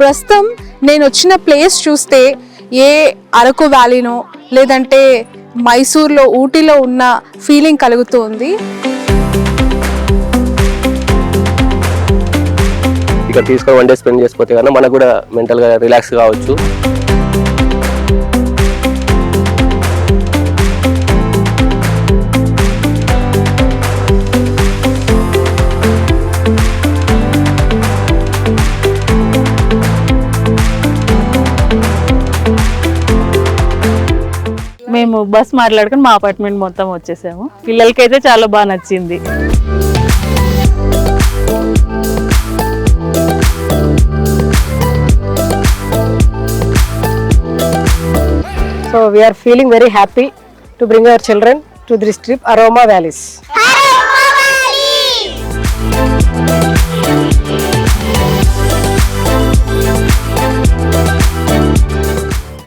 ప్రస్తుతం నేను వచ్చిన ప్లేస్ చూస్తే ఏ అరకు వ్యాలీనో లేదంటే మైసూర్లో ఊటీలో ఉన్న ఫీలింగ్ కలుగుతుంది. ఇక్కడ తీసుకొని 1 డే స్పెండ్ చేసుకోతే కన్నా మనకు కూడా మెంటల్గా రిలాక్స్ కావచ్చు. మేము బస్ మాట్లాడుకుని మా అపార్ట్మెంట్ మొత్తం వచ్చేసాము. పిల్లలకైతే చాలా బాగా నచ్చింది. So we are feeling very happy to bring our children to this trip, Aroma Valleys.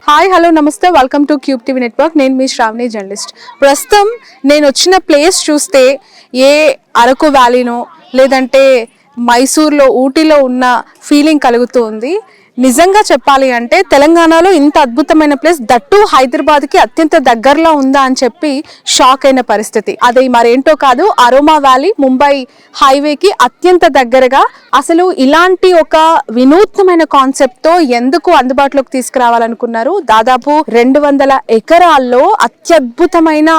Hi hello నమస్తే, welcome to cube TV network. నేను మీ శ్రావణి జర్నలిస్ట్. ప్రస్తుతం నేను వచ్చిన ప్లేస్ చూస్తే ఏ అరకు వ్యాలీనో లేదంటే మైసూర్లో ఊటీలో ఉన్న ఫీలింగ్ కలుగుతుంది. నిజంగా చెప్పాలి అంటే తెలంగాణలో ఇంత అద్భుతమైన ప్లేస్, దట్టు హైదరాబాద్కి అత్యంత దగ్గరలో ఉందా అని చెప్పి షాక్ అయిన పరిస్థితి. అది మరేంటో కాదు, అరోమా వ్యాలీ ముంబై హైవేకి అత్యంత దగ్గరగా. అసలు ఇలాంటి ఒక వినూత్నమైన కాన్సెప్ట్తో ఎందుకు అందుబాటులోకి తీసుకురావాలనుకున్నారు? దాదాపు 200 ఎకరాల్లో అత్యద్భుతమైన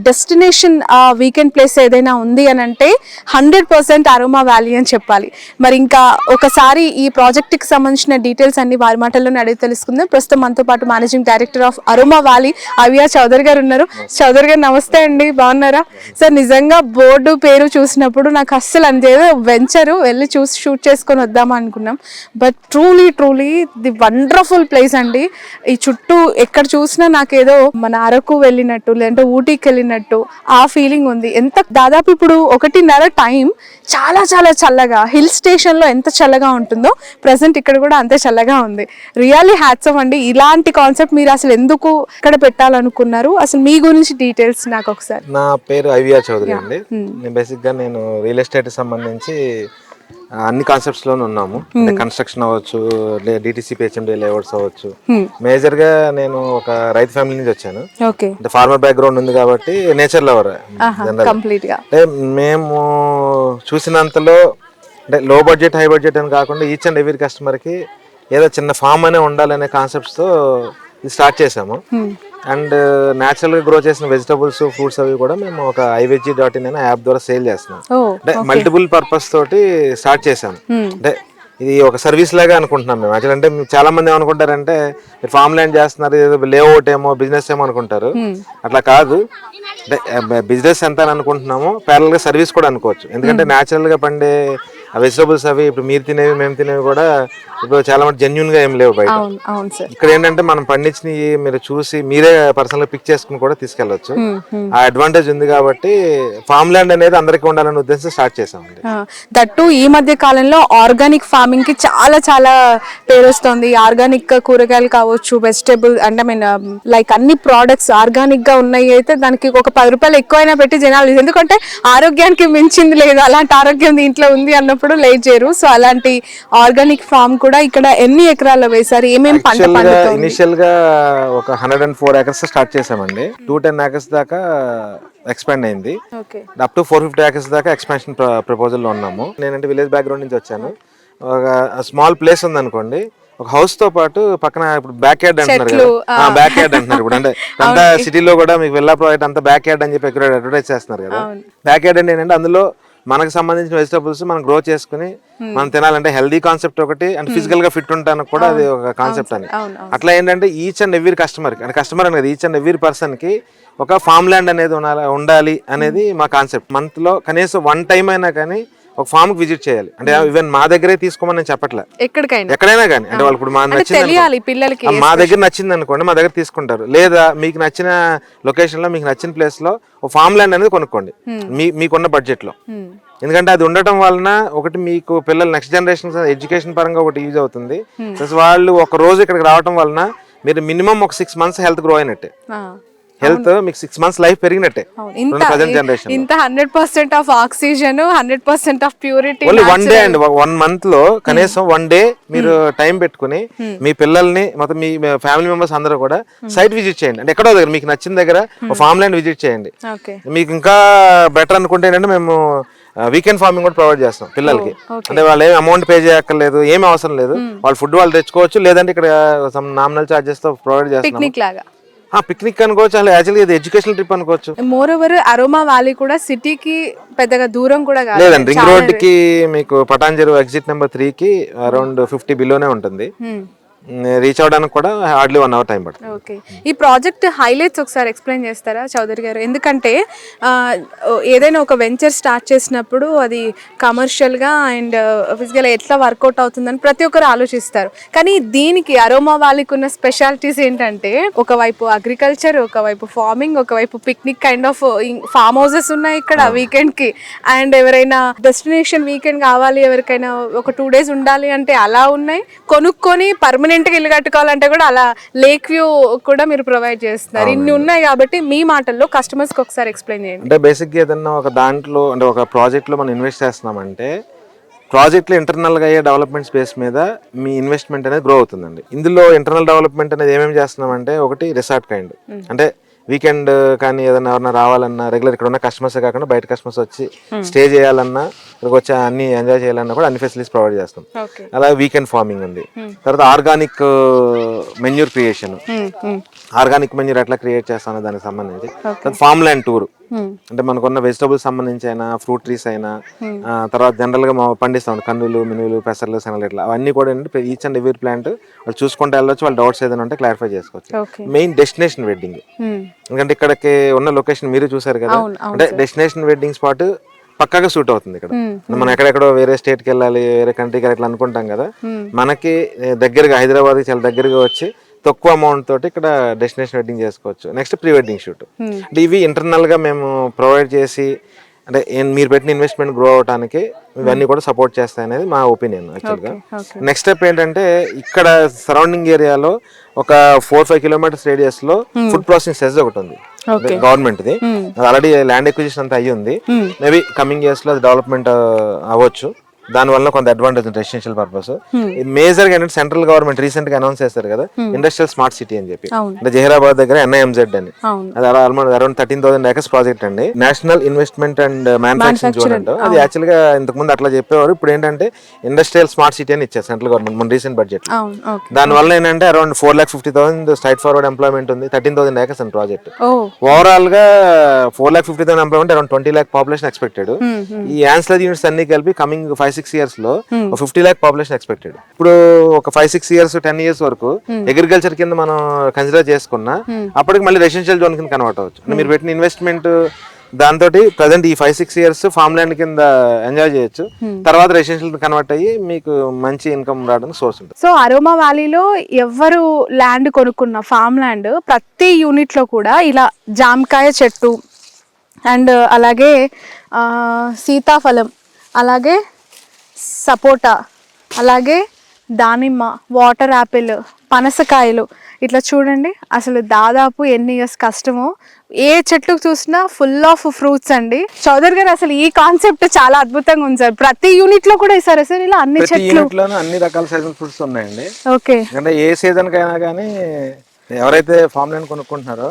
డెస్టినేషన్ వీకెండ్ ప్లేస్ ఏదైనా ఉంది అని అంటే 100% అరోమా వ్యాలీ అని చెప్పాలి. మరి ఇంకా ఒకసారి ఈ ప్రాజెక్ట్కి సంబంధించిన డీటెయిల్స్ అన్ని వారి మాటల్లోనే అడిగి తెలుసుకుందాం. ప్రస్తుతం మనతో పాటు managing director of Aroma Valley Aviya Chowdary గారు ఉన్నారు. చౌదరి గారు నమస్తే అండి, బాగున్నారా? సార్, నిజంగా బోర్డు పేరు చూసినప్పుడు నాకు అస్సలు అంతేదో వెంచరు వెళ్ళి చూసి షూట్ చేసుకొని వద్దామా అనుకున్నాం. But truly the wonderful place అండి. ఈ చుట్టూ ఎక్కడ చూసినా నాకేదో మన అరకు వెళ్ళినట్టు లేదంటే ఊటీకి వెళ్ళినట్టు ఆ ఫీలింగ్ ఉంది. దాదాపు ఇప్పుడు 1:30 టైం, చాలా చాలా చల్లగా, హిల్ స్టేషన్లో ఎంత చల్లగా ఉంటుందో ప్రజెంట్ ఇక్కడ కూడా అంతే చల్లగా ఉంది. రియల్లీ హ్యాట్స్ ఆఫ్ అండి. ఇలాంటి కాన్సెప్ట్ మీరు అసలు ఎందుకు ఇక్కడ పెట్టాలనుకున్నారు? అసలు మీ గురించి డీటెయిల్స్ నాకు ఒకసారి. నా పేరు అవియా చౌదరి అండి. నేను రియల్ ఎస్టేట్ సంబంధించి అన్ని కాన్సెప్ట్స్ లోనే ఉన్నాము. అంటే కన్స్ట్రక్షన్ అవ్వచ్చు, డిటిసి పిహెచ్ఎండి లేఅవుట్స్ అవ్వచ్చు. మేజర్ గా నేను ఒక రైతు ఫ్యామిలీ నుంచి వచ్చాను. అంటే ఫార్మర్ బ్యాక్గ్రౌండ్ ఉంది కాబట్టి నేచర్ లవర్. అంటే మేము చూసినంతలో అంటే లో బడ్జెట్ హై బడ్జెట్ అని కాకుండా ఈచ్ అండ్ ఎవ్రీ కస్టమర్ కి ఏదో చిన్న ఫామ్ అనే ఉండాలనే కాన్సెప్ట్స్ తో ఇది స్టార్ట్ చేసాము. అండ్ న్యాచురల్ గా గ్రో చేసిన వెజిటబుల్స్, ఫ్రూట్స్ అవి కూడా మేము ఒక iveg.in అనే యాప్ ద్వారా సేల్ చేస్తున్నాం. అంటే మల్టిపుల్ పర్పస్ తోటి స్టార్ట్ చేసాము. అంటే ఇది ఒక సర్వీస్ లాగా అనుకుంటున్నాం మేము. యాక్చువల్ అంటే చాలా మంది ఏమనుకుంటారంటే మీరు ఫామ్ ల్యాండ్ చేస్తున్నారు, ఏదో లేఅవుట్ ఏమో బిజినెస్ ఏమో అనుకుంటారు. అట్లా కాదు. అంటే బిజినెస్ ఎంత అని అనుకుంటున్నామో ప్యారల్ గా సర్వీస్ కూడా అనుకోవచ్చు. ఎందుకంటే న్యాచురల్ గా పండే వెజిటబుల్స్ అవి ఇప్పుడు మీరు తినేవి మేము తినేవి కూడా ఇప్పుడు చాలా మంది జెన్యున్ గా ఏం లేవు బయట. ఇక్కడ ఏంటంటే మనం పండించినవి మీరు చూసి మీరే పర్సనల్ గా పిక్ చేసుకుని కూడా తీసుకెళ్లొచ్చు. ఆ అడ్వాంటేజ్ ఉంది కాబట్టి ఫామ్ ల్యాండ్ అనేది అందరికీ ఉండాలనే ఉద్దేశం స్టార్ట్ చేసామండి. దట్టు ఈ మధ్య కాలంలో ఆర్గానిక్ ఫార్మింగ్ కి చాలా చాలా పేరు వస్తుంది. ఆర్గానిక్ కూరగాయలు కావచ్చు, వెజిటేబుల్ అంటే లైక్ అన్ని ప్రోడక్ట్స్ ఆర్గానిక్ గా ఉన్నాయి. అయితే దానికి ఒక 10 రూపాయలు ఎక్కువైనా పెట్టి జనాలు, ఎందుకంటే ఆరోగ్యానికి మించింది లేదు, అలాంటి ఆరోగ్యం దీంట్లో ఉంది అన్నప్పుడు లేట్ చేయరు. సో అలాంటి ఆర్గానిక్ ఫార్మ్ కూడా ఇక్కడ ఎన్ని ఎకరాల్లో వేశారు? ఏమేమి పంట పండుతుంది? ఇనిషియల్ గా ఒక 104 acres స్టార్ట్ చేసామండి. 210 acres దాకా ఎక్స్పాండ్ అయింది. అప్ టు 450 acres దాకా ఎక్స్పాన్షన్ ప్రపోజల్ లో ఉన్నాము. నేనంటే విలేజ్ బ్యాక్గ్రౌండ్ నుంచి వచ్చాను. ఒక స్మాల్ ప్లేస్ ఉంది అనుకోండి, ఒక హౌస్ తో పాటు పక్కన ఇప్పుడు బ్యాక్ యార్డ్ అంటున్నారు కదా, బ్యాక్ యార్డ్ అంటున్నారు ఇప్పుడు. అంటే అంతా సిటీలో కూడా మీకు విల్లా ప్రాజెక్ట్ అంతా బ్యాక్ యార్డ్ అని చెప్పి అడ్వర్టైజ్ చేస్తున్నారు కదా. బ్యాక్ యార్డ్ అంటే ఏంటంటే అందులో మనకు సంబంధించిన వెజిటబుల్స్ మనం గ్రో చేసుకుని మనం తినాలంటే హెల్దీ కాన్సెప్ట్ ఒకటి, అండ్ ఫిజికల్ గా ఫిట్ ఉంటానికి కూడా అది ఒక కాన్సెప్ట్ అని. అట్లా ఏంటంటే ఈచ్ అండ్ ఎవ్రీ కస్టమర్ కి, అంటే కస్టమర్ అనేది ఈచ్ అండ్ ఎవ్రీ పర్సన్ కి ఒక ఫామ్ ల్యాండ్ అనేది ఉండాలి అనేది మా కాన్సెప్ట్. మంత్ లో కనీసం 1 time అయినా కానీ ఒక ఫామ్ కి విజిట్ చేయాలి. అంటే ఈవెన్ మా దగ్గరే తీసుకోమని నేను చెప్పట్లే, ఎక్కడైనా కానీ. అంటే వాళ్ళు ఇప్పుడు మా దగ్గర నచ్చింది అనుకోండి, మా దగ్గర తీసుకుంటారు. లేదా మీకు నచ్చిన లొకేషన్ లో మీకు నచ్చిన ప్లేస్ లో ఒక ఫామ్ ల్యాండ్ అనేది కొనుక్కోండి మీకున్న బడ్జెట్ లో. ఎందుకంటే అది ఉండటం వలన ఒకటి మీకు పిల్లలు నెక్స్ట్ జనరేషన్ ఎడ్యుకేషన్ పరంగా ఒకటి యూజ్ అవుతుంది. ప్లస్ వాళ్ళు ఒక రోజు ఇక్కడికి రావడం వలన మీరు మినిమం ఒక 6 months హెల్త్ గ్రో అయినట్టే. హెల్త్ మీకు 6 months లైఫ్ పెరిగినట్టే ప్రజెంట్ జనరేషన్. ఇంత 100% of oxygen, 100% of purity. Only 1 day అండి, 1 month లో కనీసం 1 day మీరు టైం పెట్టుకుని మీ పిల్లల్ని మొత్తం మీ ఫ్యామిలీ మెంబర్స్ అందరూ కూడా సైట్ విజిట్ చేయండి. అంటే ఎక్కడో దగ్గర మీకు నచ్చిన దగ్గర ఫార్మ్ ల్యాండ్ విజిట్ చేయండి. మీకు ఇంకా బెటర్ అనుకుంటే ఏంటంటే మేము వీకెండ్ ఫార్మింగ్ కూడా ప్రొవైడ్ చేస్తాం పిల్లలకి. అంటే వాళ్ళు ఏమి అమౌంట్ పే చేయక్కర్లేదు, ఏమి అవసరం లేదు, వాళ్ళ ఫుడ్ వాళ్ళు తెచ్చుకోవచ్చు, లేదంటే ఇక్కడ నామినల్ చార్జెస్ తో ప్రొవైడ్ చేస్తాం. పిక్నిక్ అనుకోవచ్చు, అసలు యాక్చువల్లీ ఇది ఎడ్యుకేషనల్ ట్రిప్ అనుకోవచ్చు. మోర్ ఓవర్ అరోమా వ్యాలీ కూడా సిటీకి పెద్దగా దూరం కూడా కాదు, లేదండి. రింగ్ రోడ్ కి మీకు పటాన్చెరు ఎగ్జిట్ నెంబర్ 3 కి అరౌండ్ 50 బిలోనే ఉంటుంది. రీచ్ అవడానికి కూడా హార్డ్లీ 1 hour టైం పడుతుంది. ఓకే, ఈ ప్రాజెక్ట్ హైలైట్స్ ఒకసారి ఎక్స్ప్లెయిన్ చేస్తారా చౌదరి గారు? ఎందుకంటే ఏదైనా ఒక వెంచర్ స్టార్ట్ చేసినప్పుడు అది కమర్షియల్గా అండ్ ఫిజికల్గా ఎట్లా వర్కౌట్ అవుతుందని ప్రతి ఒక్కరు ఆలోచిస్తారు. కానీ దీనికి అరోమా వ్యాలీకి ఉన్న స్పెషాలిటీస్ ఏంటంటే ఒకవైపు అగ్రికల్చర్, ఒకవైపు ఫార్మింగ్, ఒకవైపు picnic kind of form houses ఉన్నాయి ఇక్కడ వీకెండ్కి. అండ్ ఎవరైనా డెస్టినేషన్ వీకెండ్ కావాలి, ఎవరికైనా ఒక 2 days ఉండాలి అంటే అలా ఉన్నాయి. కొనుక్కొని పర్మనెంట్ గా ఇల్లు కట్టుకోవాలంటే కూడా అలా లేక్ వ్యూ కూడా మీరు ప్రొవైడ్ చేస్తున్నారు. ఇన్ని ఉన్నాయి కాబట్టి మీ మాటల్లో కస్టమర్స్ కి ఒకసారి ఎక్స్ప్లెయిన్ చేయండి. అంటే బేసిక్ గా ఏదన్నా ఒక దాంట్లో అంటే ఒక ప్రాజెక్ట్ లో మనం ఇన్వెస్ట్ చేస్తున్నామంటే ప్రాజెక్ట్ లో ఇంటర్నల్ గా అయ్యే డెవలప్మెంట్ స్పేస్ మీద మీ ఇన్వెస్ట్మెంట్ అనేది గ్రో అవుతుందండి. ఇందులో ఇంటర్నల్ డెవలప్మెంట్ అనేది ఏమేమి చేస్తున్నామంటే ఒకటి రిసార్ట్ కైండ్, అంటే వీకెండ్ కానీ ఏదైనా ఎవరైనా రావాలన్నా రెగ్యులర్ ఇక్కడ ఉన్న కస్టమర్స్ కాకుండా బయట కస్టమర్స్ వచ్చి స్టే చేయాలన్నా, ఇక్కడికి వచ్చి అన్ని ఎంజాయ్ చేయాలన్నా కూడా అన్ని ఫెసిలిటీస్ ప్రొవైడ్ చేస్తాం. అలాగే వీకెండ్ ఫార్మింగ్ ఉంది. తర్వాత organic manure creation, organic manure ఎట్లా క్రియేట్ చేస్తామో దానికి సంబంధించి. ఫార్మ్ ల్యాండ్ టూర్, అంటే మనకున్న వెజిటబుల్స్ సంబంధించి అయినా, ఫ్రూట్ ట్రీస్ అయినా, తర్వాత జనరల్ గా పండిస్తాం కందులు, మినువులు, పెసర్లు, శనగలు, ఇట్లా అవన్నీ కూడా ఏంటంటే ఈచ్ అండ్ ఎవ్రీ ప్లాంట్ వాళ్ళు చూసుకుంటే వెళ్ళొచ్చు. వాళ్ళ డౌట్స్ ఏదైనా ఉంటే క్లారిఫై చేసుకోవచ్చు. మెయిన్ డెస్టినేషన్ వెడ్డింగ్, ఎందుకంటే ఇక్కడికి ఉన్న లొకేషన్ మీరు చూసారు కదా, అంటే డెస్టినేషన్ వెడ్డింగ్ స్పాట్ పక్కాగా సూట్ అవుతుంది ఇక్కడ. మనం ఎక్కడెక్కడో వేరే స్టేట్ కి వెళ్ళాలి, వేరే కంట్రీకి అట్లా అనుకుంటాం కదా, మనకి దగ్గరగా హైదరాబాద్ చాలా దగ్గరగా వచ్చి తక్కువ అమౌంట్ తోటి ఇక్కడ డెస్టినేషన్ వెడ్డింగ్ చేసుకోవచ్చు. నెక్స్ట్ ప్రీ వెడ్డింగ్ షూట్, అంటే ఇవి ఇంటర్నల్ గా మేము ప్రొవైడ్ చేసి, అంటే మీరు పెట్టిన ఇన్వెస్ట్మెంట్ గ్రో అవడానికి ఇవన్నీ కూడా సపోర్ట్ చేస్తాయి అనేది మా ఒపీనియన్ యాక్చువల్గా. నెక్స్ట్ స్టెప్ ఏంటంటే ఇక్కడ సరౌండింగ్ ఏరియాలో ఒక 4-5 kilometers రేడియస్ లో ఫుడ్ ప్రాసెసింగ్ సెజ్ ఒకటి ఉంది government the. Already land acquisition అంతా అయ్యి ఉంది. మేబీ కమింగ్ ఇయర్స్ లో అది డెవలప్మెంట్ అవ్వచ్చు. దాని వల్ల కొంత అడ్వాంటేజ్ ఉంది రెసిడెన్షియల్ పర్పస్. మేజర్ గా ఏంటంటే సెంట్రల్ గవర్నమెంట్ రీసెంట్ గా అనౌన్స్ చేస్తారు కదా ఇండస్ట్రియల్ స్మార్ట్ సిటీ అని చెప్పి, అంటే జహీరాబాద్ దగ్గర NIMZ అని, అది ఆల్మోస్ట్ అరౌండ్ 13,000 acres ప్రాజెక్ట్ అండి. National investment and manufacturing zone అంటారు. అది యాక్చువల్ గా ఇంతకు ముందు అట్లా చెప్పేవారు. ఇప్పుడు ఏంటంటే ఇండస్ట్రియల్ స్మార్ట్ సిటీ అని ఇచ్చారు సెంట్రల్ గవర్నమెంట్ మన రీసెంట్ బడ్జెట్. దాని వల్ల ఏంటంటే అరౌండ్ 4,50,000 స్ట్రైట్ ఫార్వర్డ్ ఎంప్లాయ్మెంట్ ఉంది. 13,000 acres అని ప్రాజెక్ట్. ఓవరాల్ గా 4,50,000 employment, around 20 lakh population expected. ఈ యాన్సిలరీ యూనిట్స్ అన్ని కలిపి కమింగ్ 5-6 years లో 50 lakh పాపులేషన్ ఎక్స్పెక్టెడ్. ఇప్పుడు ఒక 5-6 years 10 years వరకు అగ్రికల్చర్ కింద మనం కన్సిడర్ చేసుకున్నా అప్పటికి మళ్ళీ రెసిడెన్షియల్ జోన్ కింద కన్వర్ట్ అవ్వచ్చు. మీరు పెట్టిన ఇన్వెస్ట్మెంట్ దాంతో ప్రజెంట్ ఈ 5-6 years ఫార్మ్ ల్యాండ్ కింద ఎంజాయ్ చేయొచ్చు. తర్వాత రెసిడెన్షియల్ కన్వర్ట్ అయ్యి మీకు మంచి ఇన్కమ్ రావడానికి సోర్స్ ఉంటుంది. సో అరోమా వ్యాలీలో ఎవరు ల్యాండ్ కొనుక్కున్న ఫామ్ ల్యాండ్ ప్రతి యూనిట్ లో కూడా ఇలా జామకాయ చెట్టు అండ్ అలాగే సీతాఫలం, అలాగే సపోటా, అలాగే దానిమ్మ, వాటర్ యాపిల్, పనసకాయలు, ఇట్లా చూడండి అసలు దాదాపు ఎన్ని ఇయర్స్ కష్టమో. ఏ చెట్లు చూసినా ఫుల్ ఆఫ్ ఫ్రూట్స్ అండి. చౌదరి గారు అసలు ఈ కాన్సెప్ట్ చాలా అద్భుతంగా ఉంది సార్. ప్రతి యూనిట్ లో కూడా ఇస్తారు సార్ ఇలా అన్ని చెట్లు, అన్ని రకాల సీజనల్ ఫ్రూట్స్ ఉన్నాయండి. ఓకే, అంటే ఏ సీజన్ కైనా కానీ ఎవరైతే ఫామ్ ల్యాండ్ కొనుక్కుంటున్నారో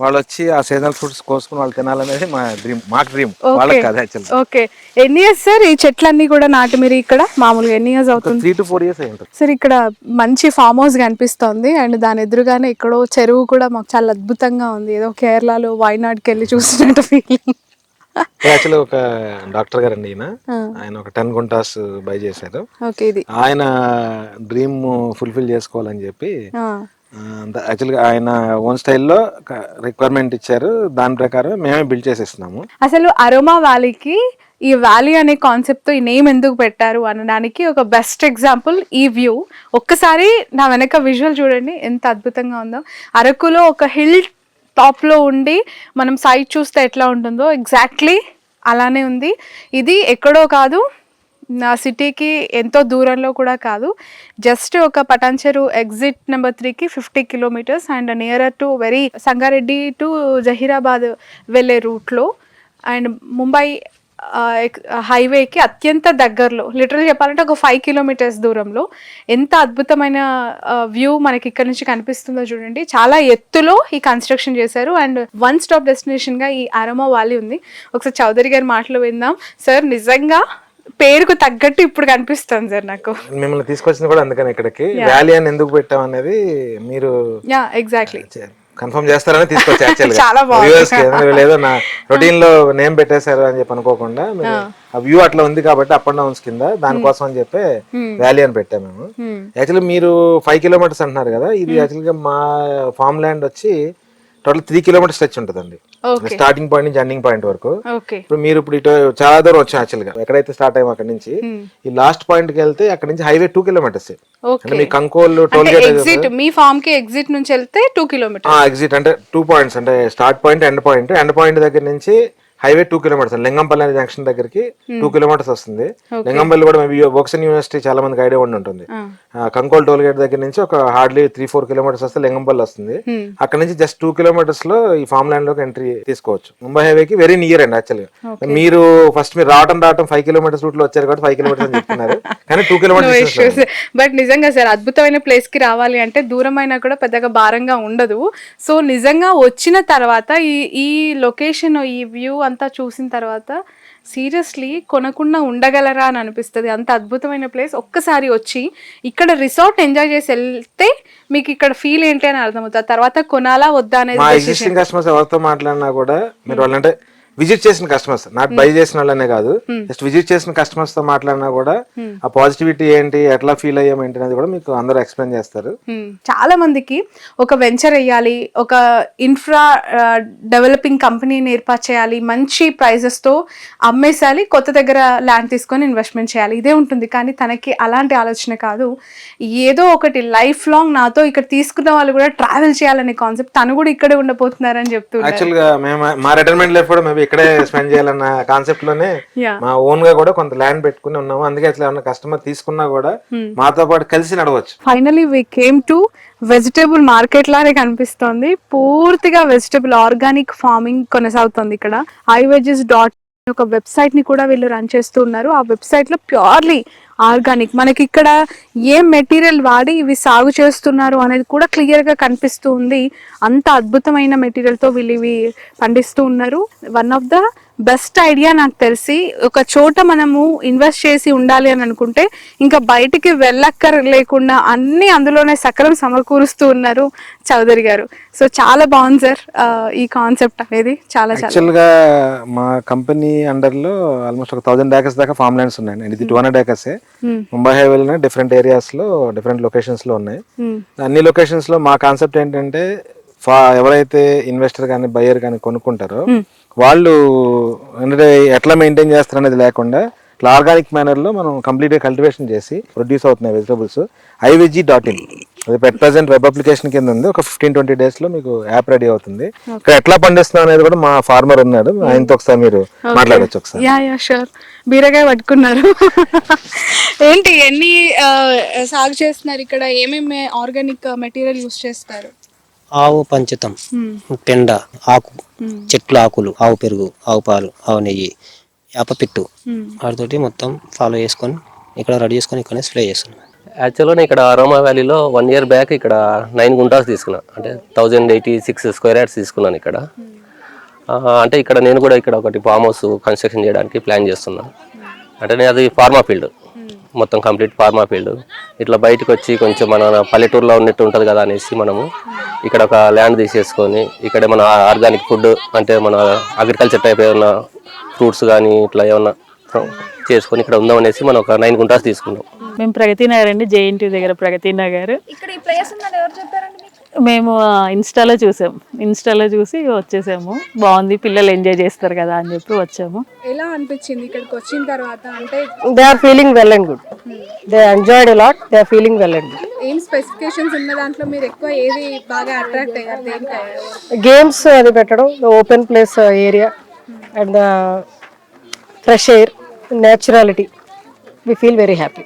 వాళ్ళు వచ్చి ఆ సీజనల్ ఫ్రూట్స్ కోసుకుని వాళ్ళు తినాలనేది మా డ్రీమ్, మాకు డ్రీమ్, వాళ్ళకి కాదు యాక్చువల్లీ. ఓకే, ఎన్ని ఇయర్స్ సార్ ఈ చెట్లన్నీ కూడా నాటి మీరు ఇక్కడ మామూలుగా ఎన్ని ఇయర్స్ అవుతుంది? 3 to 4 years అయి ఉంటుంది సార్. ఇక్కడ మంచి ఫామ్ హౌస్ కనిపిస్తోంది అండ్ దాని ఎదురుగానే ఎక్కడో చెరువు కూడా మాకు చాలా అద్భుతంగా ఉంది. ఏదో కేరళలో వైనాడ్కి వెళ్ళి చూసినట్టు ఫీలింగ్. యాక్చువల్లీ ఒక డాక్టర్ గారు అండి, ఆయన ఒక 10 గుంటాస్ బై చేశారు. ఆయన డ్రీమ్ ఫుల్ఫిల్ చేసుకోవాలని చెప్పి యాక్చువల్గా ఆయన ఓన్ స్టైల్లో రిక్వైర్మెంట్ ఇచ్చారు. దాని ప్రకారం మేమే బిల్డ్ చేసేస్తున్నాము. అసలు అరోమా వ్యాలీకి ఈ వ్యాలీ అనే కాన్సెప్ట్ తో ఈ నేమ్ ఎందుకు పెట్టారు అనడానికి ఒక బెస్ట్ ఎగ్జాంపుల్ ఈ వ్యూ. ఒక్కసారి నా వెనక విజువల్ చూడండి ఎంత అద్భుతంగా ఉందో. అరకులో ఒక హిల్ టాప్ లో ఉండి మనం సైడ్ చూస్తే ఎట్లా ఉంటుందో ఎగ్జాక్ట్లీ అలానే ఉంది. ఇది ఎక్కడో కాదు, నా సిటీకి ఎంతో దూరంలో కూడా కాదు, జస్ట్ ఒక పటాన్చెరు ఎగ్జిట్ నెంబర్ 3కి 50 kilometres and nearer to very Sangareddy to Zaheerabad వెళ్ళే రూట్లో అండ్ ముంబై హైవేకి అత్యంత దగ్గరలో, లిటరల్ చెప్పాలంటే ఒక 5 కిలోమీటర్స్ దూరంలో. ఎంత అద్భుతమైన వ్యూ మనకి ఇక్కడ నుంచి కనిపిస్తుందో చూడండి. చాలా ఎత్తులో ఈ కన్స్ట్రక్షన్ చేశారు అండ్ వన్ స్టాప్ డెస్టినేషన్గా ఈ అరోమా వ్యాలీ ఉంది. ఒకసారి చౌదరి గారి మాటలు విందాం. సార్, నిజంగా పేరుకు తగ్గట్టు ఇప్పుడు కనిపిస్తుంది సార్ నాకు. మిమ్మల్ని తీసుకొచ్చింది కూడా అందుకని ఇక్కడికి. వ్యాలీ అని ఎందుకు పెట్టాం అనేది మీరు ఎగ్జాక్ట్లీ కన్ఫర్మ్ చేస్తారని తీసుకొచ్చి చాలా బాగుంది. లేదో నా రొటీన్ లో నేమ్ పెట్టేశారు అని చెప్పి అనుకోకుండా ఆ వ్యూ అట్లా ఉంది కాబట్టి అప్ అండ్ డౌన్స్ కింద దానికోసం అని చెప్పి వ్యాలీ అని పెట్టాము మేము. యాక్చువల్లీ మీరు 5 కిలోమీటర్స్ అంటున్నారు కదా, ఇది యాక్చువల్గా మా ఫార్మ్ ల్యాండ్ వచ్చి టోటల్ 3 కిలోమీటర్ స్ట్రెచ్ ఉంటుందండి, స్టార్టింగ్ పాయింట్ నుంచి ఎండింగ్ పాయింట్ వరకు. ఇప్పుడు మీరు ఇప్పుడు ఇటు చాలా దూరం వచ్చాం యాక్చువల్ గా. ఎక్కడైతే స్టార్ట్ అయ్యాం అక్కడ నుంచి ఈ లాస్ట్ పాయింట్ కి వెళ్తే అక్కడ నుంచి హైవే 2 కిలోమీటర్స్. అంటే మీ కంకోల్ టోల్ గేట్ ఎగ్జిట్, మీ ఫార్మ్ కి ఎగ్జిట్ నుంచి వెళ్తే 2 కిలోమీటర్స్. ఎగ్జిట్ అంటే 2 పాయింట్స్, అంటే start point end point. End point దగ్గర నుంచి హైవే 2 కిలోమీటర్స్. లింగంపల్లి అనే జంక్షన్ దగ్గరికి 2 కిలోమీటర్స్ వస్తుంది. లింగంపల్లి కూడా మేబీ వోక్సన్ యూనివర్సిటీ చాలా మందికి ఐడియా ఉండి ఉంటుంది. కంకోల్ టోల్ గేట్ దగ్గర నుంచి ఒక హార్డ్లీ 3-4 కిలోమీటర్స్ వస్తే లింగంపల్లి వస్తుంది. అక్కడ నుంచి జస్ట్ 2 కిలోమీటర్స్ లో ఈ ఫార్మ్ ల్యాండ్ లోకి ఎంట్రీ తీసుకోవచ్చు. ముంబై హైవేకి వెరీ నియర్ అండి యాక్చువల్ గా. మీరు ఫస్ట్ మీరు రావటం 5 కిలోమీటర్స్ రూట్ లో వచ్చారు కాబట్టి 5 కిలోమీటర్స్ అని చెప్తున్నారు, కానీ 2 కిలోమీటర్స్. బట్ నిజంగా సార్, అద్భుతమైన ప్లేస్ కి రావాలి అంటే దూరమైనా కూడా పెద్దగా భారంగా ఉండదు. సో నిజంగా వచ్చిన తర్వాత ఈ లొకేషన్, ఈ వ్యూ అంతా చూసిన తర్వాత సీరియస్లీ కొనకుండా ఉండగలరా అని అనిపిస్తుంది. అంత అద్భుతమైన ప్లేస్. ఒక్కసారి వచ్చి ఇక్కడ రిసార్ట్ ఎంజాయ్ చేసి వెళ్తే మీకు ఇక్కడ ఫీల్ ఏంటి అని అర్థమవుతుంది. తర్వాత కొనాలా వద్దా అనేది. మా ఎగ్జిస్టింగ్ కస్టమర్స్ ఎవరితో మాట్లాడినా కూడా మీరు వాళ్ళంటే విజిట్ చేసిన కస్టమర్స్, నాట్ బై చేసిన వాళ్ళనే కాదు, జస్ట్ విజిట్ చేసిన కస్టమర్స్ తో మాట్లాడినా కూడా ఆ పాజిటివిటీ ఏంటి, ఎట్లా ఫీల్ అయ్యాం ఏంటి అనేది కూడా మీకు అందరూ ఎక్స్ప్లెయిన్ చేస్తారు. చాలా మందికి ఒక వెంచర్ వేయాలి, ఒక ఇన్ఫ్రా డెవలపింగ్ కంపెనీని ఏర్పాటు చేయాలి, మంచి ప్రైజెస్ తో అమ్మేసాలి, కొత్త దగ్గర ల్యాండ్ తీసుకొని ఇన్వెస్ట్మెంట్ చేయాలి, ఇదే ఉంటుంది. కానీ తనకి అలాంటి ఆలోచన కాదు. ఏదో ఒకటి లైఫ్ లాంగ్ నాతో ఇక్కడ తీసుకున్న వాళ్ళు కూడా ట్రావెల్ చేయాలనే కాన్సెప్ట్. తను కూడా ఇక్కడే ఉండబోతున్నారని చెప్తున్నారు. యాక్చువల్ గా మేము మా రిటైర్మెంట్ లైఫ్ కూడా ఇక్కడే స్పెండ్ చేయాలన్న కాన్సెప్ట్ లోనే మా ఓన్ గా కూడా కొంత ల్యాండ్ పెట్టుకుని ఉన్నాము. అందుకే అట్లా ఏమన్నా కస్టమర్ తీసుకున్నా కూడా మాతో పాటు కలిసి నడవచ్చు. Finally we came to vegetable market లానే కనిపిస్తోంది. పూర్తిగా వెజిటేబుల్ ఆర్గానిక్ ఫార్మింగ్ కొనసాగుతుంది ఇక్కడ. iVeggies.in ఒక వెబ్సైట్ ని కూడా వీళ్ళు రన్ చేస్తూ ఉన్నారు. ఆ వెబ్సైట్ లో ప్యూర్లీ ఆర్గానిక్, మనకి ఇక్కడ ఏ మెటీరియల్ వాడి ఇవి సాగు చేస్తున్నారు అనేది కూడా క్లియర్ గా కనిపిస్తూ ఉంది. అంత అద్భుతమైన మెటీరియల్ తో వీళ్ళు ఇవి పండిస్తూ ఉన్నారు. One of the best idea నాకు తెలిసి. ఒక చోట మనము ఇన్వెస్ట్ చేసి ఉండాలి అని అనుకుంటే ఇంకా బయటికి వెళ్ళక్కర లేకుండా అన్ని అందులోనే సకలం సమకూరుస్తూ ఉన్నారు చౌదరి గారు. సో చాలా బాగుంది సార్ ఈ కాన్సెప్ట్ అనేది. చాలా యాక్చువల్ గా మా కంపెనీ అండర్ లో ఆల్మోస్ట్ ఒక 1000 acres దాకా ఫార్మ్ ల్యాండ్స్ ఉన్నాయి. ఇది 200 acres. ముంబై హైవేలో డిఫరెంట్ ఏరియాస్ లో డిఫరెంట్ లొకేషన్స్ లో ఉన్నాయి. అన్ని లొకేషన్స్ లో మా కాన్సెప్ట్ ఏంటంటే ఎవరైతే ఇన్వెస్టర్ కానీ బయర్ కానీ కొనుక్కుంటారో వాళ్ళు అంటే ఎట్లా మెయింటైన్ చేస్తారు అనేది లేకుండా ఇట్లా ఆర్గానిక్ మేనర్ లో మనం కంప్లీట్ గా కల్టివేషన్ చేసి ప్రొడ్యూస్ అవుతున్నాయి వెజిటబుల్స్. iVeggies.in అది పెట్ ప్రెసెంట్ వెబ్ అప్లికేషన్ కింద ఉంది. ఒక 15-20 days లో మీకు యాప్ రెడీ అవుతుంది. ఇక్కడ ఎట్లా పండిస్తున్నాం అనేది కూడా మా ఫార్మర్ ఉన్నాడు, ఆయనతో ఒకసారి మీరు మాట్లాడచ్చు. ఒకసారి యా షూర్. బీరకాయ పట్టుకున్నారు. ఏంటి ఎన్ని సాగు చేస్తున్నారు ఇక్కడ? ఏమేమి ఆర్గానిక్ మెటీరియల్ యూస్ చేస్తారు? ఆవు పంచతం, పెండ, ఆకు, చెట్ల ఆకులు, ఆవు పెరుగు, ఆవు పాలు, ఆవు నెయ్యి, యాపపిట్టు, వాటితోటి మొత్తం ఫాలో చేసుకొని ఇక్కడ రెడీ చేసుకొని ఇక్కడ స్ప్రే చేస్తున్నాం. యాక్చువల్గా ఇక్కడ అరోమా వ్యాలీలో 1 year బ్యాక్ ఇక్కడ 9 గుంటాస్ తీసుకున్నాను, అంటే 1086 square yards తీసుకున్నాను ఇక్కడ. అంటే ఇక్కడ నేను కూడా ఇక్కడ ఒకటి ఫామ్ హౌస్ కన్స్ట్రక్షన్ చేయడానికి ప్లాన్ చేస్తున్నాను. అంటే నేను అది ఫార్మా ఫీల్డ్, మొత్తం కంప్లీట్ ఫార్మా ఫీల్డ్. ఇట్లా బయటకు వచ్చి కొంచెం మన పల్లెటూరులో ఉన్నట్టు ఉంటుంది కదా అనేసి మనము ఇక్కడ ఒక ల్యాండ్ తీసేసుకొని ఇక్కడ మన ఆర్గానిక్ ఫుడ్ అంటే మన అగ్రికల్చర్ టైప్ ఏమన్నా ఫ్రూట్స్ కానీ ఇట్లా ఏమన్నా చేసుకొని ఇక్కడ ఉందాం అనేసి మనం ఒక 9 గుంటాస్ తీసుకున్నాం. మేము ప్రగతి నగర్ అండి, JNT దగ్గర ప్రగతి నగర్. మేము ఇన్స్టాలో చూసి వచ్చేసాము. బాగుంది, పిల్లలు ఎంజాయ్ చేస్తారు కదా అని చెప్పి వచ్చాము. ఎలా అనిపించింది ఇక్కడికి వచ్చిన తర్వాత? అంటే they are feeling well and good. They enjoyed a lot. They are feeling well and good. ఏం స్పెసిఫికేషన్స్ ఉన్న దాంట్లో మీరు ఎక్కువ ఏది బాగా అట్రాక్ట్ అయ్యారు? గేమ్స్ అది పెట్టడం, open place area and fresh air, naturality, we feel very happy.